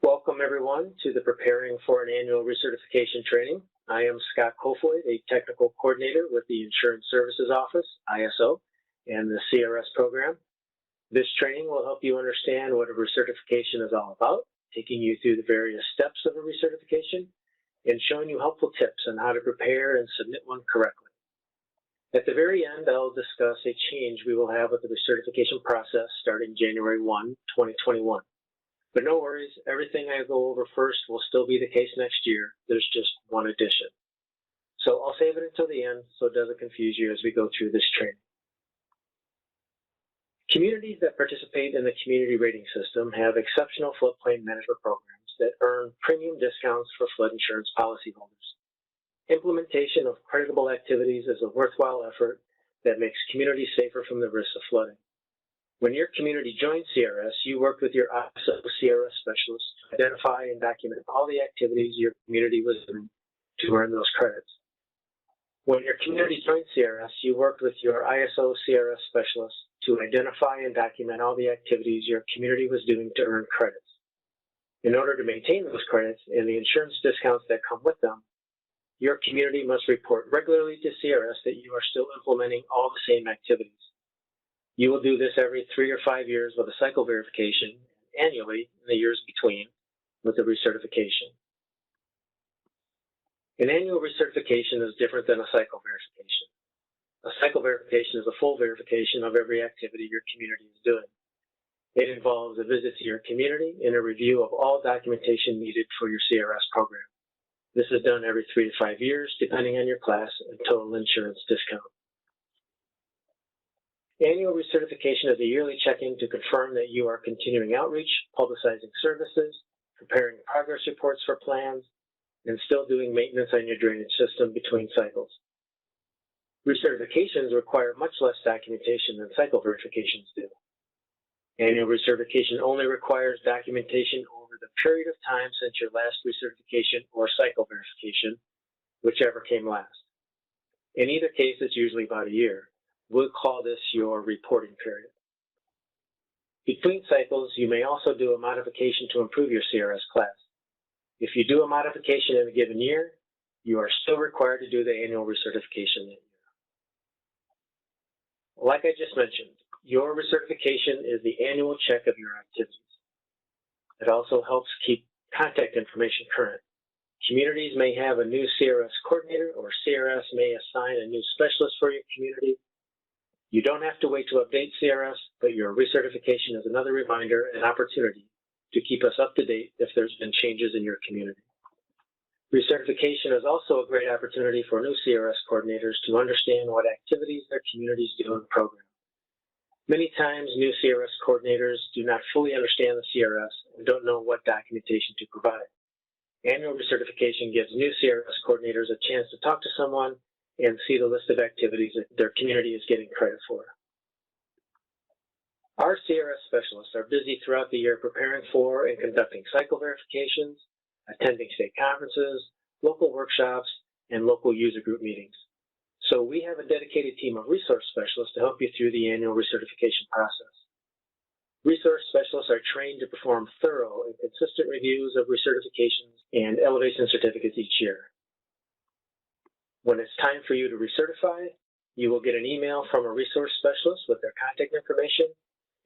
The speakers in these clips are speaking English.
Welcome everyone to the Preparing for an Annual Recertification training. I am Scott Cofoid, a Technical Coordinator with the Insurance Services Office, ISO, and the CRS program. This training will help you understand what a recertification is all about, taking you through the various steps of a recertification, and showing you helpful tips on how to prepare and submit one correctly. At the very end, I'll discuss a change we will have with the recertification process starting January 1, 2021. But no worries, everything I go over first will still be the case next year. There's just one addition. So I'll save it until the end so it doesn't confuse you as we go through this training. Communities that participate in the community rating system have exceptional floodplain management programs that earn premium discounts for flood insurance policyholders. Implementation of creditable activities is a worthwhile effort that makes communities safer from the risks of flooding. When your community joined CRS, you worked with your ISO CRS specialist to identify and document all the activities your community was doing to earn those credits. When your community joined CRS, you worked with your ISO CRS specialist to identify and document all the activities your community was doing to earn credits. In order to maintain those credits and the insurance discounts that come with them, your community must report regularly to CRS that you are still implementing all the same activities. You will do this every 3 or 5 years with a cycle verification, and annually in the years between with a recertification. An annual recertification is different than a cycle verification. A cycle verification is a full verification of every activity your community is doing. It involves a visit to your community and a review of all documentation needed for your CRS program. This is done every 3 to 5 years, depending on your class and total insurance discount. Annual recertification is a yearly check-in to confirm that you are continuing outreach, publicizing services, preparing progress reports for plans, and still doing maintenance on your drainage system between cycles. Recertifications require much less documentation than cycle verifications do. Annual recertification only requires documentation over the period of time since your last recertification or cycle verification, whichever came last. In either case, it's usually about a year. We'll call this your reporting period. Between cycles, you may also do a modification to improve your CRS class. If you do a modification in a given year, you are still required to do the annual recertification that year. Like I just mentioned, your recertification is the annual check of your activities. It also helps keep contact information current. Communities may have a new CRS coordinator, or CRS may assign a new specialist for your community. You don't have to wait to update CRS, but your recertification is another reminder and opportunity to keep us up to date if there's been changes in your community. Recertification is also a great opportunity for new CRS coordinators to understand what activities their communities do in the program. Many times, new CRS coordinators do not fully understand the CRS and don't know what documentation to provide. Annual recertification gives new CRS coordinators a chance to talk to someone and see the list of activities that their community is getting credit for. Our CRS specialists are busy throughout the year preparing for and conducting cycle verifications, attending state conferences, local workshops, and local user group meetings. So we have a dedicated team of resource specialists to help you through the annual recertification process. Resource specialists are trained to perform thorough and consistent reviews of recertifications and elevation certificates each year. When it's time for you to recertify, you will get an email from a resource specialist with their contact information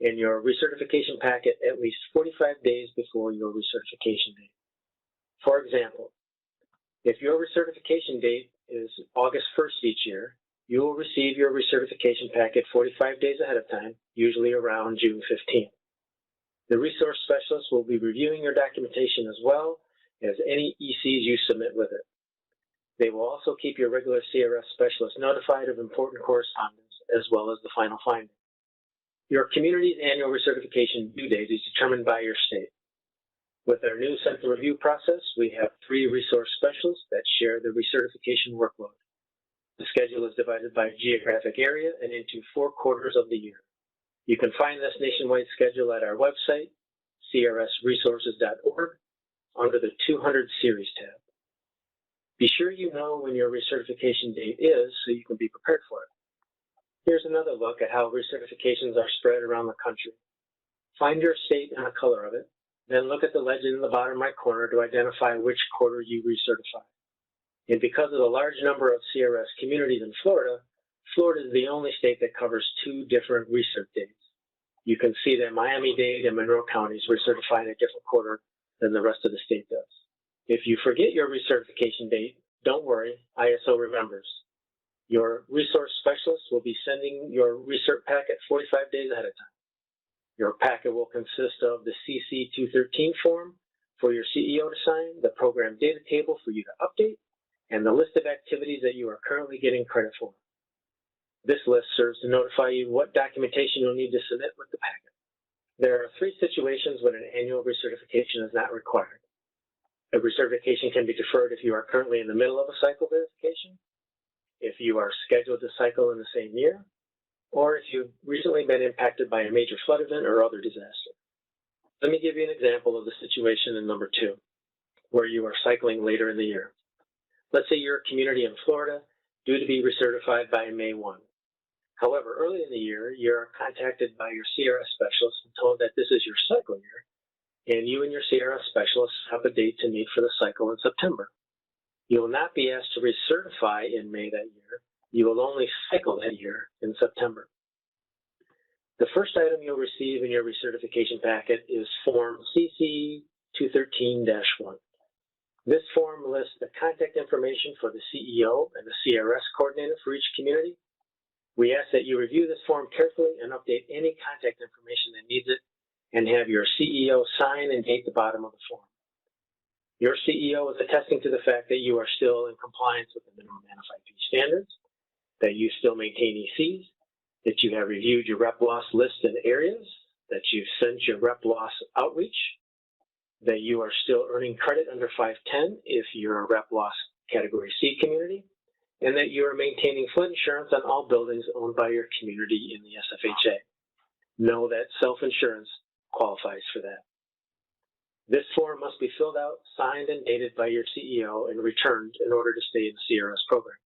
and your recertification packet at least 45 days before your recertification date. For example, if your recertification date is August 1st each year, you will receive your recertification packet 45 days ahead of time, usually around June 15th. The resource specialist will be reviewing your documentation as well as any ECs you submit with it. They will also keep your regular CRS specialist notified of important correspondence as well as the final finding. Your community's annual recertification due date is determined by your state. With our new central review process, we have 3 resource specialists that share the recertification workload. The schedule is divided by geographic area and into 4 quarters of the year. You can find this nationwide schedule at our website, crsresources.org, under the 200 Series tab. Be sure you know when your recertification date is so you can be prepared for it. Here's another look at how recertifications are spread around the country. Find your state and the color of it, Then look at the legend in the bottom right corner to identify which quarter you recertify. And because of the large number of CRS communities in Florida, Florida is the only state that covers 2 different recert dates. You can see that Miami-Dade and Monroe counties recertify in a different quarter than the rest of the state does. If you forget your recertification date, don't worry, ISO remembers. Your resource specialist will be sending your recert packet 45 days ahead of time. Your packet will consist of the CC 213 form for your CEO to sign, the program data table for you to update, and the list of activities that you are currently getting credit for. This list serves to notify you what documentation you'll need to submit with the packet. There are 3 situations when an annual recertification is not required. A recertification can be deferred if you are currently in the middle of a cycle verification, if you are scheduled to cycle in the same year, or if you've recently been impacted by a major flood event or other disaster. Let me give you an example of the situation in number 2, where you are cycling later in the year. Let's say you're a community in Florida due to be recertified by May 1. However, early in the year, you're contacted by your CRS specialist and told that this is your cycle year, and you and your CRS specialist have a date to meet for the cycle in September. You will not be asked to recertify in May that year. You will only cycle that year in September. The first item you'll receive in your recertification packet is Form CC 213-1. This form lists the contact information for the CEO and the CRS coordinator for each community. We ask that you review this form carefully and update any contact information that needs it, and have your CEO sign and date the bottom of the form. Your CEO is attesting to the fact that you are still in compliance with the minimum NFIP standards, that you still maintain ECs, that you have reviewed your rep loss list and areas, that you've sent your rep loss outreach, that you are still earning credit under 510 if you're a rep loss category C community, and that you are maintaining flood insurance on all buildings owned by your community in the SFHA. Know that self-insurance qualifies for that. This form must be filled out, signed, and dated by your CEO and returned in order to stay in the CRS program.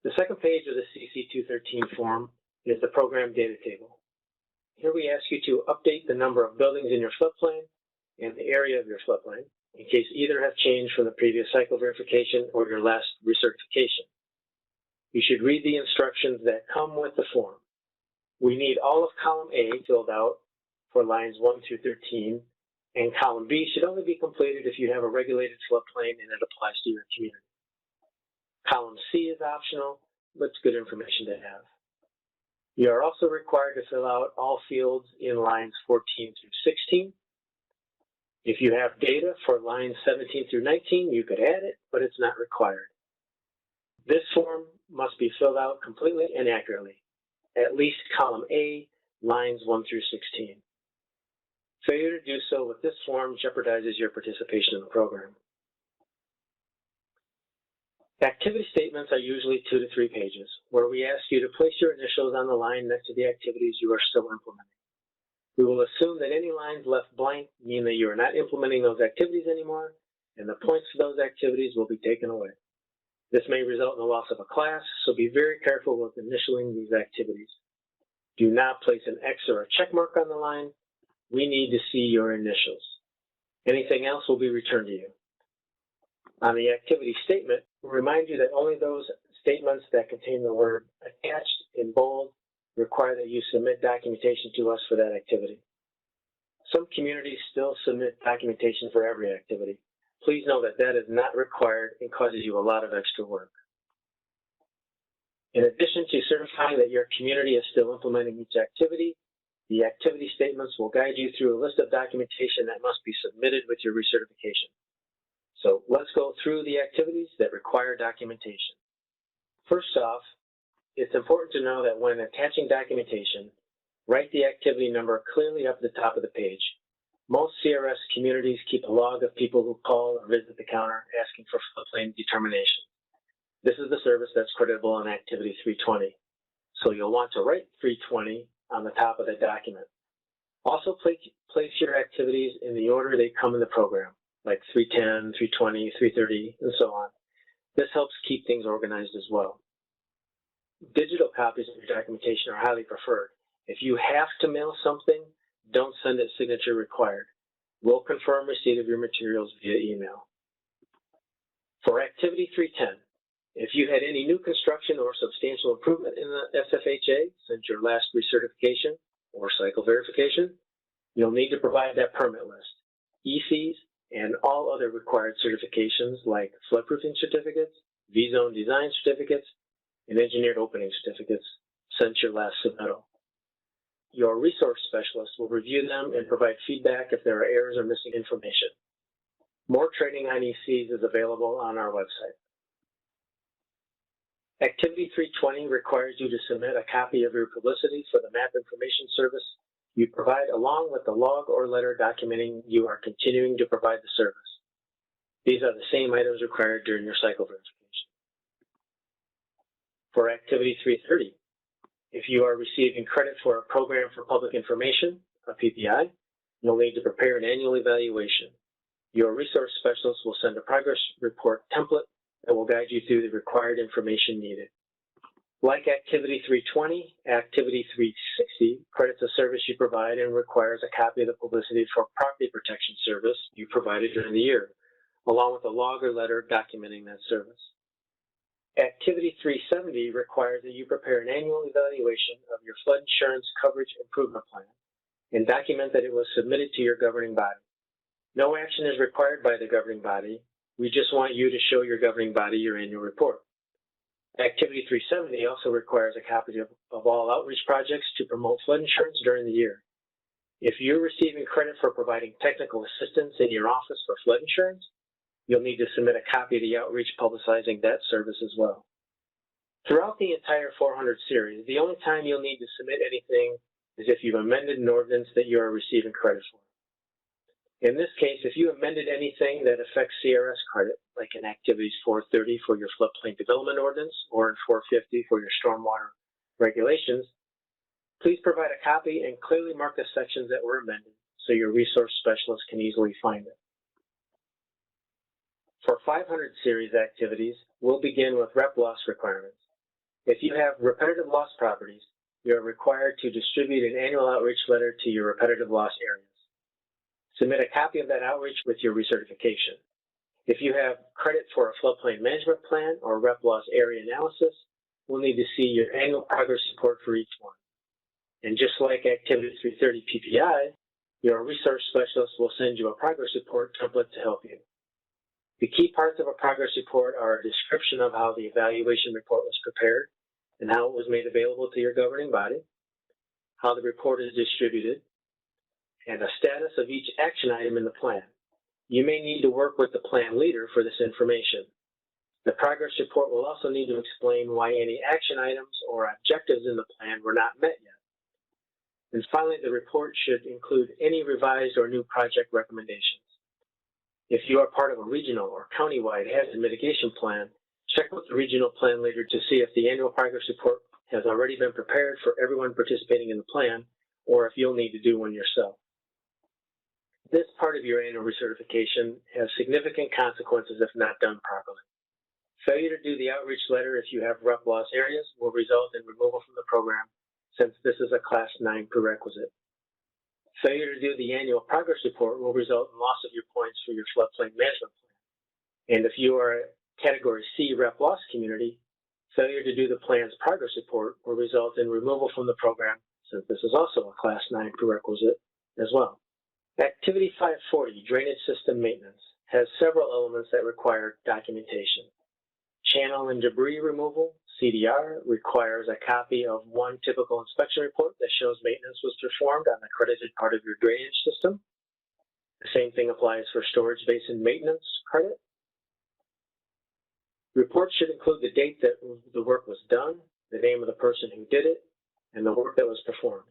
The second page of the CC 213 form is the program data table. Here we ask you to update the number of buildings in your floodplain and the area of your floodplain, in case either have changed from the previous cycle verification or your last recertification. You should read the instructions that come with the form. We need all of column A filled out for lines 1 through 13, and column B should only be completed if you have a regulated floodplain and it applies to your community. Column C is optional, but it's good information to have. You are also required to fill out all fields in lines 14 through 16. If you have data for lines 17 through 19, you could add it, but it's not required. This form must be filled out completely and accurately, at least column A, lines 1 through 16. Failure to do so with this form jeopardizes your participation in the program. Activity statements are usually 2 to 3 pages, where we ask you to place your initials on the line next to the activities you are still implementing. We will assume that any lines left blank mean that you are not implementing those activities anymore, and the points for those activities will be taken away. This may result in the loss of a class, so be very careful with initialing these activities. Do not place an X or a check mark on the line. We need to see your initials. Anything else will be returned to you. On the activity statement, we'll remind you that only those statements that contain the word attached in bold require that you submit documentation to us for that activity. Some communities still submit documentation for every activity. Please know that that is not required and causes you a lot of extra work. In addition to certifying that your community is still implementing each activity, the activity statements will guide you through a list of documentation that must be submitted with your recertification. So let's go through the activities that require documentation. First off, it's important to know that when attaching documentation, write the activity number clearly up at the top of the page. Most CRS communities keep a log of people who call or visit the counter asking for floodplain determination. This is the service that's creditable on Activity 320. So you'll want to write 320 on the top of the document. Also place your activities in the order they come in the program, like 310, 320, 330, and so on. This helps keep things organized as well. Digital copies of your documentation are highly preferred. If you have to mail something, don't send it signature required. We'll confirm receipt of your materials via email. For Activity 310, if you had any new construction or substantial improvement in the SFHA since your last recertification or cycle verification, you'll need to provide that permit list, ECs, and all other required certifications like floodproofing certificates, V-zone design certificates, and engineered opening certificates since your last submittal. Your resource specialist will review them and provide feedback if there are errors or missing information. More training on ECs is available on our website. Activity 320 requires you to submit a copy of your publicity for the map information service you provide along with the log or letter documenting you are continuing to provide the service. These are the same items required during your cycle verification. For Activity 330, if you are receiving credit for a program for public information, a PPI, you'll need to prepare an annual evaluation. Your resource specialist will send a progress report template that will guide you through the required information needed. Like Activity 320, Activity 360 credits a service you provide and requires a copy of the publicity for property protection service you provided during the year, along with a log or letter documenting that service. Activity 370 requires that you prepare an annual evaluation of your flood insurance coverage improvement plan and document that it was submitted to your governing body. No action is required by the governing body. We just want you to show your governing body your annual report. Activity 370 also requires a copy of all outreach projects to promote flood insurance during the year. If you're receiving credit for providing technical assistance in your office for flood insurance, you'll need to submit a copy of the outreach publicizing that service as well. Throughout the entire 400 series, the only time you'll need to submit anything is if you've amended an ordinance that you are receiving credit for. In this case, if you amended anything that affects CRS credit, like in Activities 430 for your floodplain development ordinance or in 450 for your stormwater regulations, please provide a copy and clearly mark the sections that were amended so your resource specialist can easily find it. For 500 series activities, we'll begin with rep loss requirements. If you have repetitive loss properties, you are required to distribute an annual outreach letter to your repetitive loss areas. Submit a copy of that outreach with your recertification. If you have credit for a floodplain management plan or rep loss area analysis, we'll need to see your annual progress report for each one. And just like Activity 330 PPI, your resource specialist will send you a progress report template to help you. The key parts of a progress report are a description of how the evaluation report was prepared and how it was made available to your governing body, how the report is distributed, and a status of each action item in the plan. You may need to work with the plan leader for this information. The progress report will also need to explain why any action items or objectives in the plan were not met yet. And finally, the report should include any revised or new project recommendations. If you are part of a regional or countywide hazard mitigation plan, check with the regional plan leader to see if the annual progress report has already been prepared for everyone participating in the plan, or if you'll need to do one yourself. This part of your annual recertification has significant consequences if not done properly. Failure to do the outreach letter if you have rep loss areas will result in removal from the program, since this is a Class 9 prerequisite. Failure to do the annual progress report will result in loss of your points for your floodplain management plan. And if you are a Category C rep loss community, failure to do the plan's progress report will result in removal from the program, since this is also a Class 9 prerequisite as well. Activity 540, Drainage System Maintenance, has several elements that require documentation. Channel and debris removal, CDR, requires a copy of one typical inspection report that shows maintenance was performed on the credited part of your drainage system. The same thing applies for storage basin maintenance credit. Reports should include the date that the work was done, the name of the person who did it, and the work that was performed.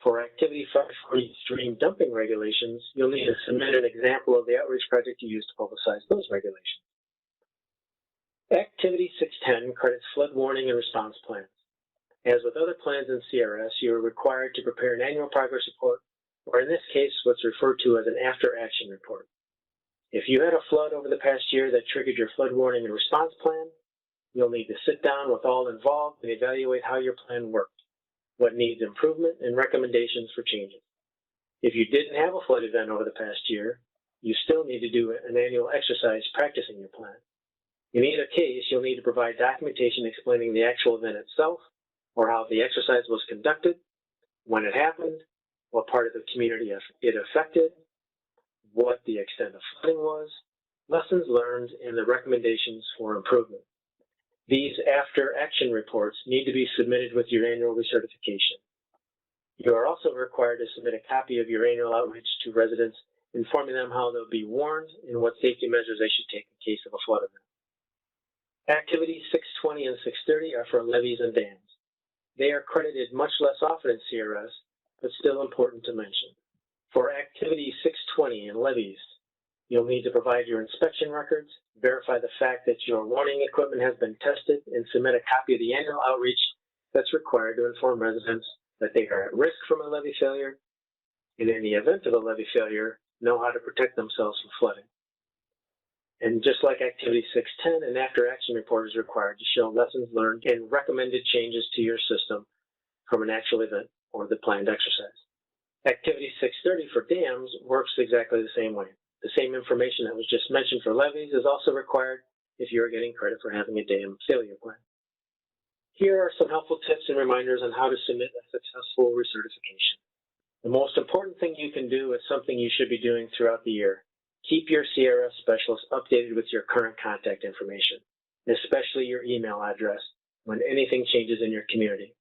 For Activity 540 stream dumping regulations, you'll need to submit an example of the outreach project you used to publicize those regulations. Activity 610 credits flood warning and response plans. As with other plans in CRS, you are required to prepare an annual progress report, or in this case, what's referred to as an after-action report. If you had a flood over the past year that triggered your flood warning and response plan, you'll need to sit down with all involved and evaluate how your plan worked, what needs improvement, and recommendations for changes. If you didn't have a flood event over the past year, you still need to do an annual exercise practicing your plan. In either case, you'll need to provide documentation explaining the actual event itself, or how the exercise was conducted, when it happened, what part of the community it affected, what the extent of flooding was, lessons learned, and the recommendations for improvement. These after-action reports need to be submitted with your annual recertification. You are also required to submit a copy of your annual outreach to residents, informing them how they'll be warned and what safety measures they should take in case of a flood event. Activities 620 and 630 are for levees and dams. They are credited much less often in CRS, but still important to mention. For Activity 620 and levees, you'll need to provide your inspection records, verify the fact that your warning equipment has been tested, and submit a copy of the annual outreach that's required to inform residents that they are at risk from a levee failure, and in the event of a levee failure, know how to protect themselves from flooding. And just like Activity 610, an after-action report is required to show lessons learned and recommended changes to your system from an actual event or the planned exercise. Activity 630 for dams works exactly the same way. The same information that was just mentioned for levees is also required if you are getting credit for having a dam failure plan. Here are some helpful tips and reminders on how to submit a successful recertification. The most important thing you can do is something you should be doing throughout the year. Keep your CRS specialist updated with your current contact information, especially your email address, when anything changes in your community.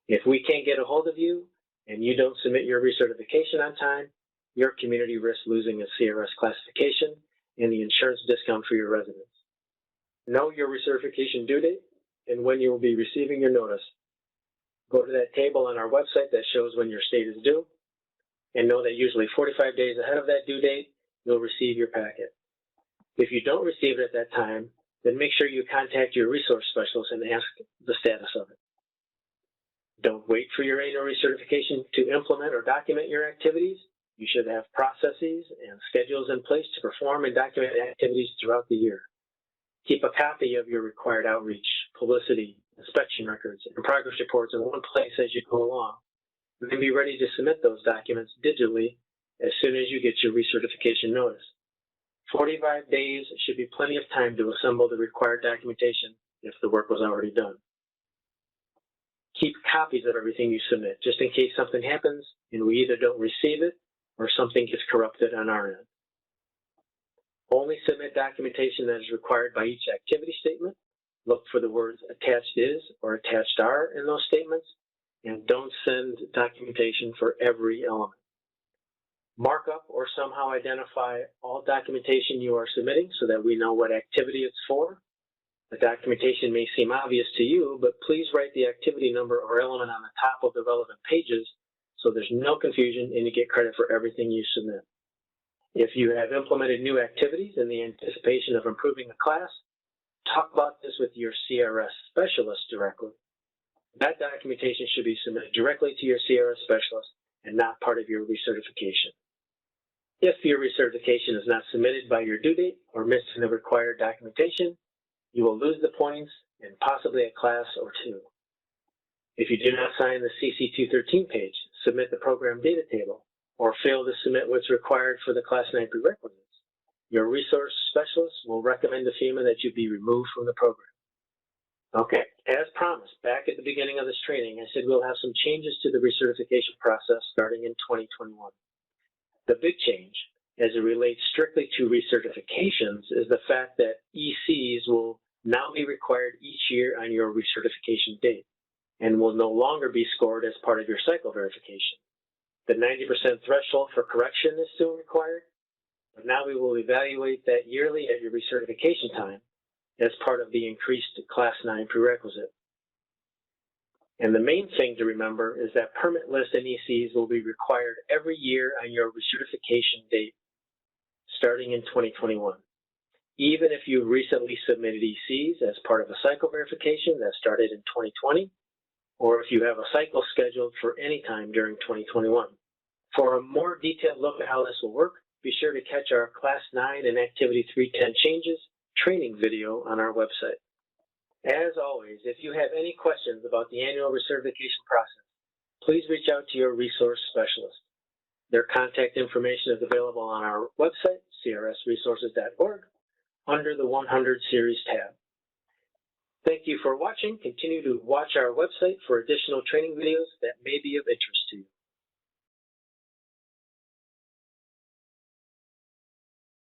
If we can't get a hold of you and you don't submit your recertification on time, your community risks losing a CRS classification and the insurance discount for your residents. Know your recertification due date and when you will be receiving your notice. Go to that table on our website that shows when your state is due, and know that usually 45 days ahead of that due date, you'll receive your packet. If you don't receive it at that time, then make sure you contact your resource specialist and ask the status of it. Don't wait for your annual recertification to implement or document your activities. You should have processes and schedules in place to perform and document activities throughout the year. Keep a copy of your required outreach, publicity, inspection records, and progress reports in one place as you go along. And then be ready to submit those documents digitally as soon as you get your recertification notice. 45 days should be plenty of time to assemble the required documentation if the work was already done. Keep copies of everything you submit, just in case something happens and we either don't receive it or something gets corrupted on our end. Only submit documentation that is required by each activity statement. Look for the words attached is or attached are in those statements, and don't send documentation for every element. Mark up or somehow identify all documentation you are submitting so that we know what activity it's for. The documentation may seem obvious to you, but please write the activity number or element on the top of the relevant pages so there's no confusion and you get credit for everything you submit. If you have implemented new activities in the anticipation of improving the class, talk about this with your CRS specialist directly. That documentation should be submitted directly to your CRS specialist and not part of your recertification. If your recertification is not submitted by your due date or missing the required documentation, you will lose the points and possibly a class or two. If you do not sign the CC 213 page, submit the program data table, or fail to submit what's required for the Class 9 prerequisites, your resource specialist will recommend to FEMA that you be removed from the program. Okay, as promised, back at the beginning of this training, I said we'll have some changes to the recertification process starting in 2021. The big change, as it relates strictly to recertifications, is the fact that ECs will now be required each year on your recertification date and will no longer be scored as part of your cycle verification. The 90% threshold for correction is still required, but now we will evaluate that yearly at your recertification time as part of the increased Class 9 prerequisite. And the main thing to remember is that permit lists and ECs will be required every year on your recertification date, starting in 2021. Even if you recently submitted ECs as part of a cycle verification that started in 2020, or if you have a cycle scheduled for any time during 2021. For a more detailed look at how this will work, be sure to catch our Class 9 and Activity 310 changes training video on our website. As always, if you have any questions about the annual recertification process, please reach out to your resource specialist. Their contact information is available on our website, crsresources.org, under the 100 Series tab. Thank you for watching. Continue to watch our website for additional training videos that may be of interest.